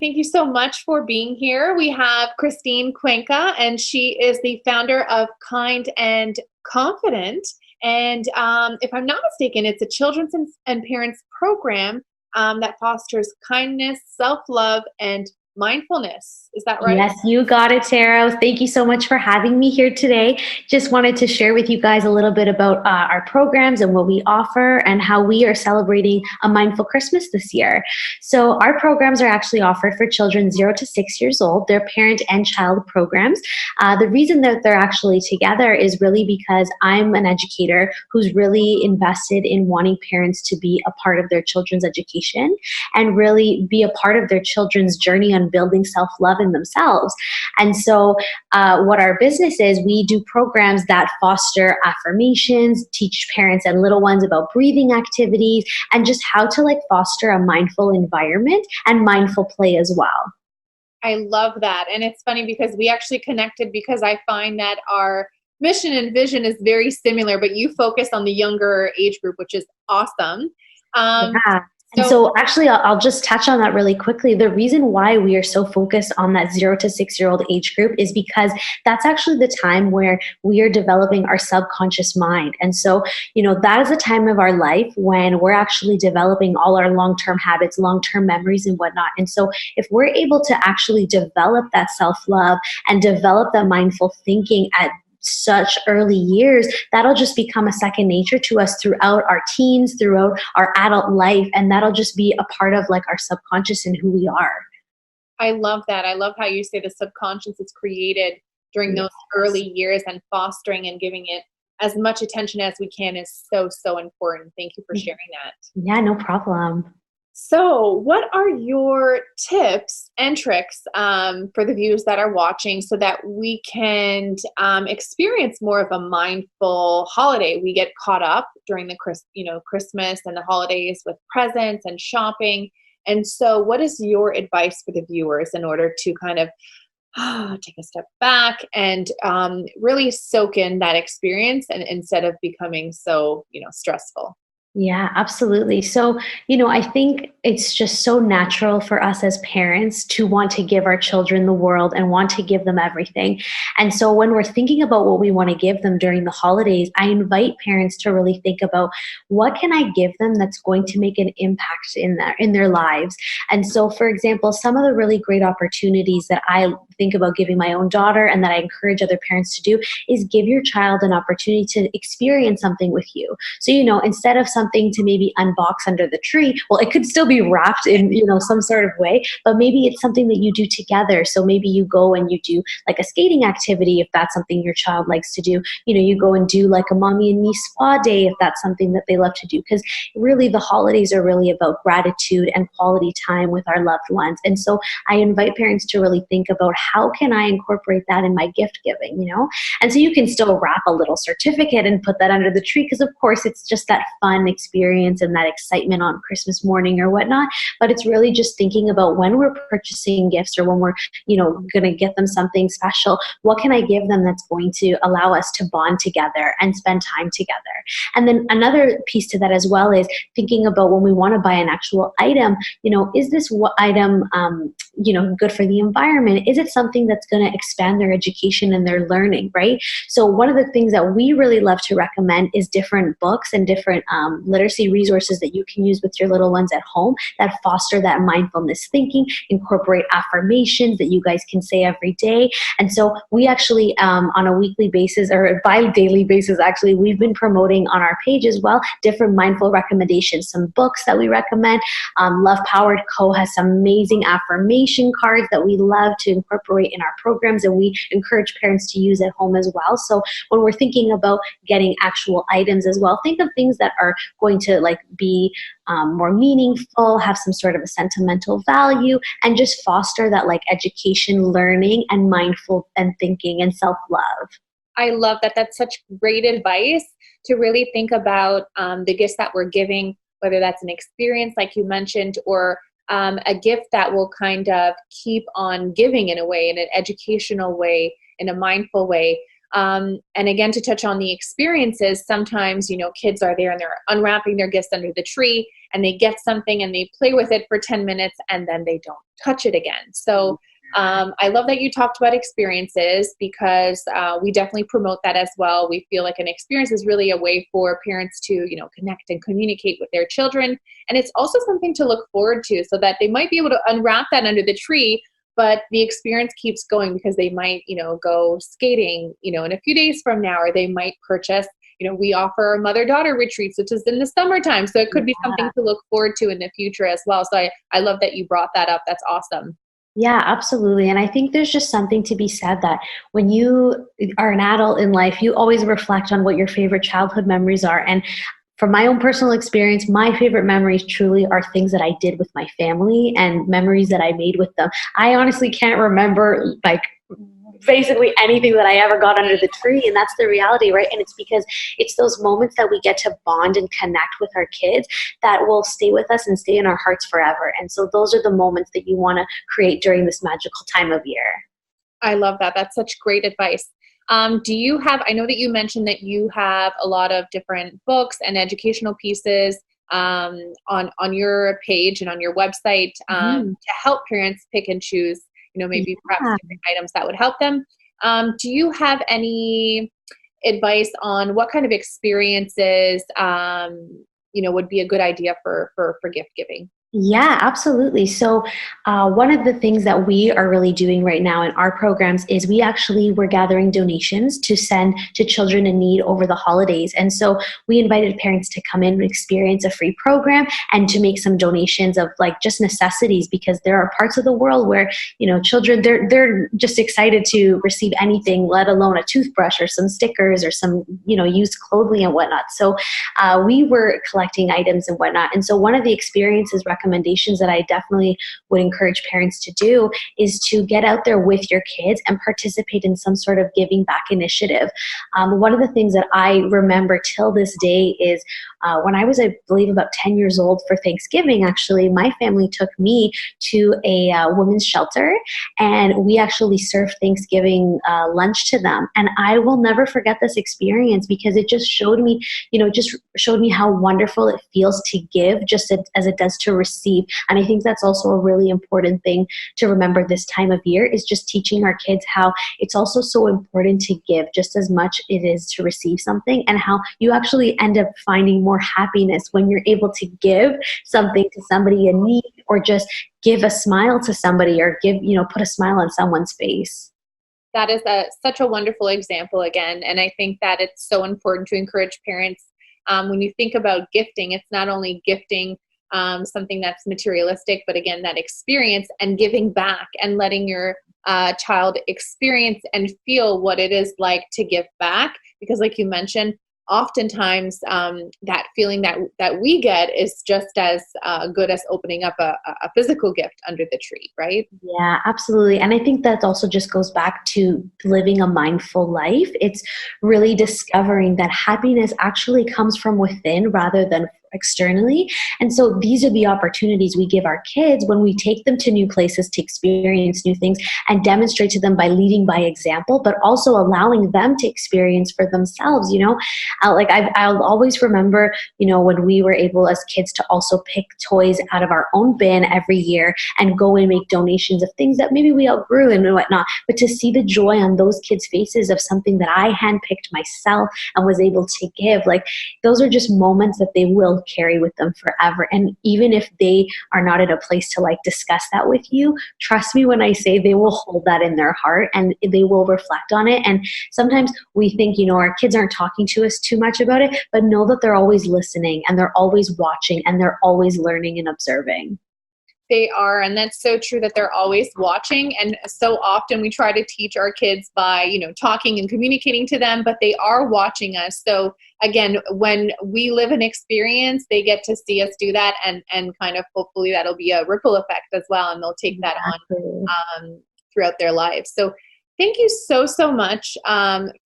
Thank you so much for being here. We have Kristine Cuenca, and she is the founder of Kind and Confident. And if I'm not mistaken, it's a children's and parents program that fosters kindness, self-love, and mindfulness. Is that right? Yes, you got it, Tara. Thank you so much for having me here today. Just wanted to share with you guys a little bit about our programs and what we offer and how we are celebrating a mindful Christmas this year. So our programs are actually offered for children 0 to 6 years old. They're parent and child programs. The reason that they're actually together is really because I'm an educator who's really invested in wanting parents to be a part of their children's education and really be a part of their children's journey on building self-love in themselves. And so what our business is, we do programs that foster affirmations, teach parents and little ones about breathing activities, and just how to foster a mindful environment and mindful play as well. I love that. And it's funny because we actually connected because I find that our mission and vision is very similar, but you focus on the younger age group, which is awesome. Um, Yeah. And so so actually, I'll just touch on that really quickly. The reason why we are so focused on that 0 to 6 year old age group is because that's actually the time where we are developing our subconscious mind. And so, that is a time of our life when we're actually developing all our long-term habits, long-term memories and whatnot. And so if we're able to actually develop that self-love and develop that mindful thinking at such early years, that'll just become a second nature to us throughout our teens, throughout our adult life, and that'll just be a part of our subconscious and who we are. I love that. I love how you say the subconscious is created during those Yes. early years, and fostering and giving it as much attention as we can is so, so important. Thank you for sharing that. Yeah, no problem. So, what are your tips and tricks for the viewers that are watching so that we can experience more of a mindful holiday? We get caught up during the Christmas and the holidays with presents and shopping. And so, what is your advice for the viewers in order to kind of take a step back and really soak in that experience, and instead of becoming so stressful? Yeah, absolutely. So, I think it's just so natural for us as parents to want to give our children the world and want to give them everything. And so when we're thinking about what we want to give them during the holidays, I invite parents to really think about what can I give them that's going to make an impact in their lives. And so, for example, some of the really great opportunities that I think about giving my own daughter and that I encourage other parents to do is give your child an opportunity to experience something with you. So, instead of something to maybe unbox under the tree, well, it could still be wrapped in, some sort of way, but maybe it's something that you do together. So maybe you go and you do a skating activity if that's something your child likes to do. You go and do a mommy and me spa day if that's something that they love to do. Because really the holidays are really about gratitude and quality time with our loved ones. And so I invite parents to really think about how can I incorporate that in my gift giving, And so you can still wrap a little certificate and put that under the tree because of course it's just that fun experience and that excitement on Christmas morning or whatnot. But it's really just thinking about when we're purchasing gifts or when we're, going to get them something special, what can I give them that's going to allow us to bond together and spend time together? And then another piece to that as well is thinking about when we want to buy an actual item, is this item, good for the environment? Is it something that's going to expand their education and their learning, right? So one of the things that we really love to recommend is different books and different literacy resources that you can use with your little ones at home that foster that mindfulness thinking, incorporate affirmations that you guys can say every day. And so we actually, on a weekly basis or a bi-daily basis, actually, we've been promoting on our page as well, different mindful recommendations, some books that we recommend. Love Powered Co. has some amazing affirmation cards that we love to incorporate in our programs, and we encourage parents to use at home as well. So when we're thinking about getting actual items as well, think of things that are going to be more meaningful, have some sort of a sentimental value, and just foster that education, learning, and mindful and thinking and self-love. I love that. That's such great advice to really think about the gifts that we're giving, whether that's an experience like you mentioned, or a gift that will kind of keep on giving in a way, in an educational way, in a mindful way. And again, to touch on the experiences, sometimes, kids are there and they're unwrapping their gifts under the tree, and they get something and they play with it for 10 minutes and then they don't touch it again. So I love that you talked about experiences because we definitely promote that as well. We feel like an experience is really a way for parents to, connect and communicate with their children. And it's also something to look forward to so that they might be able to unwrap that under the tree, but the experience keeps going because they might, go skating, in a few days from now, or they might purchase, we offer mother-daughter retreats, which is in the summertime. So it could be something to look forward to in the future as well. So I love that you brought that up. That's awesome. Yeah, absolutely. And I think there's just something to be said that when you are an adult in life, you always reflect on what your favorite childhood memories are. And from my own personal experience, my favorite memories truly are things that I did with my family and memories that I made with them. I honestly can't remember like basically anything that I ever got under the tree. And that's the reality, right? And it's because it's those moments that we get to bond and connect with our kids that will stay with us and stay in our hearts forever. And so those are the moments that you want to create during this magical time of year. I love that. That's such great advice. Do you have, I know that you mentioned that you have a lot of different books and educational pieces on your page and on your website to help parents pick and choose, maybe perhaps different items that would help them. Do you have any advice on what kind of experiences, would be a good idea for gift giving? Yeah, absolutely. So one of the things that we are really doing right now in our programs is we're gathering donations to send to children in need over the holidays. And so we invited parents to come in and experience a free program and to make some donations of like just necessities, because there are parts of the world where, children, they're just excited to receive anything, let alone a toothbrush or some stickers or some, used clothing and whatnot. So we were collecting items and whatnot. And so one of the experiences recommendations that I definitely would encourage parents to do is to get out there with your kids and participate in some sort of giving back initiative. One of the things that I remember till this day is when I was, I believe, about 10 years old for Thanksgiving, actually, my family took me to a women's shelter and we actually served Thanksgiving lunch to them. And I will never forget this experience because it just showed me, just showed me how wonderful it feels to give just as it does to receive. And I think that's also a really important thing to remember this time of year is just teaching our kids how it's also so important to give just as much it is to receive something, and how you actually end up finding more happiness when you're able to give something to somebody in need, or just give a smile to somebody, or put a smile on someone's face. That is such a wonderful example again. And I think that it's so important to encourage parents. When you think about gifting, it's not only gifting something that's materialistic, but again, that experience and giving back and letting your child experience and feel what it is like to give back. Because like you mentioned, oftentimes that feeling that we get is just as good as opening up a physical gift under the tree, right? Yeah, absolutely. And I think that also just goes back to living a mindful life. It's really discovering that happiness actually comes from within rather than externally. And so these are the opportunities we give our kids when we take them to new places to experience new things and demonstrate to them by leading by example, but also allowing them to experience for themselves. I'll always remember, when we were able as kids to also pick toys out of our own bin every year and go and make donations of things that maybe we outgrew and whatnot, but to see the joy on those kids' faces of something that I handpicked myself and was able to give, like those are just moments that they will carry with them forever. And even if they are not at a place to like discuss that with you, trust me when I say they will hold that in their heart and they will reflect on it. And sometimes we think, our kids aren't talking to us too much about it, but know that they're always listening and they're always watching and they're always learning and observing. They are, and that's so true that they're always watching. And so often we try to teach our kids by, talking and communicating to them, but they are watching us. So again, when we live an experience, they get to see us do that, and kind of hopefully that'll be a ripple effect as well, and they'll take that on throughout their lives. So thank you so much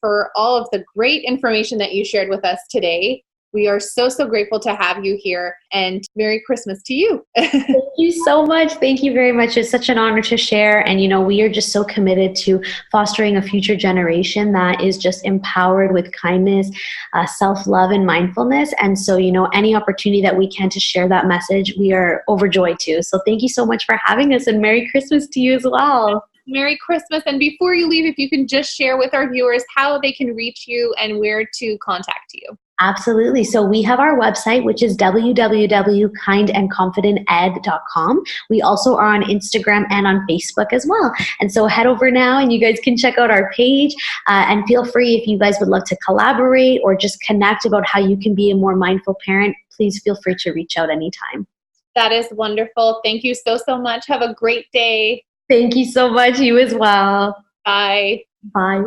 for all of the great information that you shared with us today. We are so, so grateful to have you here, and Merry Christmas to you. Thank you so much. Thank you very much. It's such an honor to share. And, we are just so committed to fostering a future generation that is just empowered with kindness, self-love, and mindfulness. And so, any opportunity that we can to share that message, we are overjoyed to. So thank you so much for having us, and Merry Christmas to you as well. Merry Christmas. And before you leave, if you can just share with our viewers how they can reach you and where to contact you. Absolutely. So we have our website, which is www.kindandconfidented.com. We also are on Instagram and on Facebook as well. And so head over now and you guys can check out our page, and feel free, if you guys would love to collaborate or just connect about how you can be a more mindful parent, please feel free to reach out anytime. That is wonderful. Thank you so, so much. Have a great day. Thank you so much. You as well. Bye. Bye.